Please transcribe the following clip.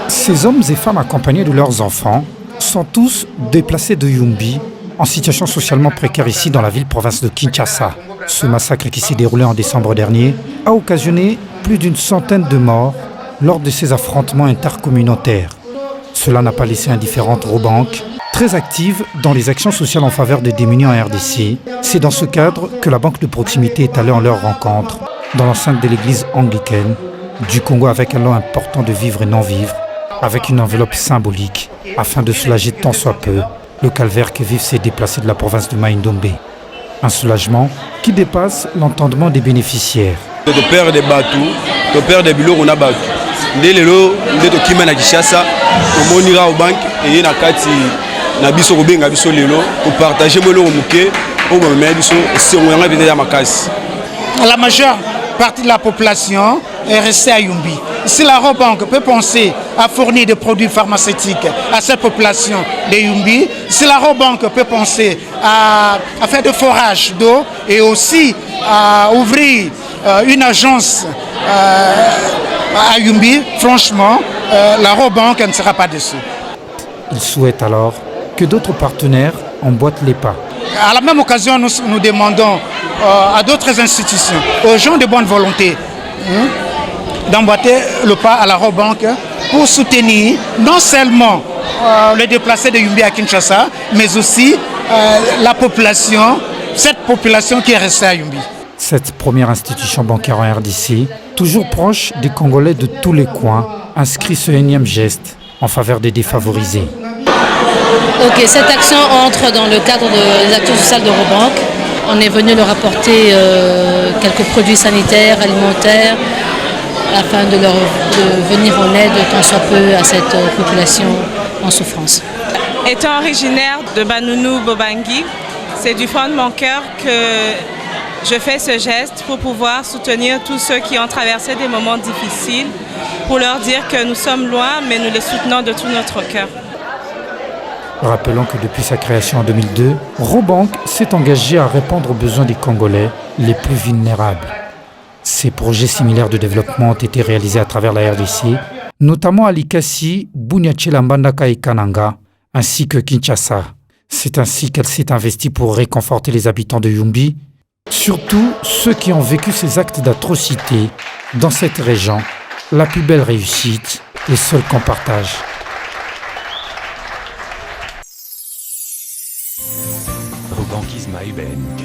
Ces hommes et femmes accompagnés de leurs enfants sont tous déplacés de Yumbi, en situation socialement précaire ici dans la ville-province de Kinshasa. Ce massacre qui s'est déroulé en décembre dernier a occasionné plus d'une centaine de morts lors de ces affrontements intercommunautaires. Cela n'a pas laissé indifférente Robank, très active dans les actions sociales en faveur des démunis en RDC. C'est dans ce cadre que la banque de proximité est allée en leur rencontre dans l'enceinte de l'église anglicaine du Congo avec un lot important de vivres et non-vivres, avec une enveloppe symbolique afin de soulager tant soit peu le calvaire que vivent ces déplacés de la province de Mai-Ndombe. Un soulagement qui dépasse l'entendement des bénéficiaires. De perdre des bateaux, de perdre des bulots, on a battu. Dès le lot, de Kimana Kishasa, on monira aux banques et na kati na biso kobenga biso lelo pour partager mo lo muke pour me mettre biso si on a vidé ya makasi. La majeure partie de la population est restée à Yumbi. Si la Robank peut penser à fournir des produits pharmaceutiques à cette population de Yumbi, si la Robank peut penser à faire des forages d'eau et aussi à ouvrir une agence à Yumbi, franchement, la Robank ne sera pas déçue. Il souhaite alors que d'autres partenaires emboîtent les pas. À la même occasion, nous demandons à d'autres institutions, aux gens de bonne volonté, d'emboîter le pas à la Robank pour soutenir non seulement les déplacés de Yumbi à Kinshasa, mais aussi la population, cette population qui est restée à Yumbi. Cette première institution bancaire en RDC, toujours proche des Congolais de tous les coins, inscrit ce énième geste en faveur des défavorisés. Ok, cette action entre dans le cadre des actions sociales de Robank. On est venu leur apporter quelques produits sanitaires, alimentaires, afin de venir en aide tant soit peu à cette population en souffrance. Étant originaire de Banounou Bobangi, c'est du fond de mon cœur que je fais ce geste pour pouvoir soutenir tous ceux qui ont traversé des moments difficiles, pour leur dire que nous sommes loin, mais nous les soutenons de tout notre cœur. Rappelons que depuis sa création en 2002, Robank s'est engagé à répondre aux besoins des Congolais les plus vulnérables. Ces projets similaires de développement ont été réalisés à travers la RDC, notamment à Likasi, Bunyachela Mbandaka et Kananga, ainsi que Kinshasa. C'est ainsi qu'elle s'est investie pour réconforter les habitants de Yumbi, surtout ceux qui ont vécu ces actes d'atrocité dans cette région. La plus belle réussite est celle qu'on partage. Robank is my bank.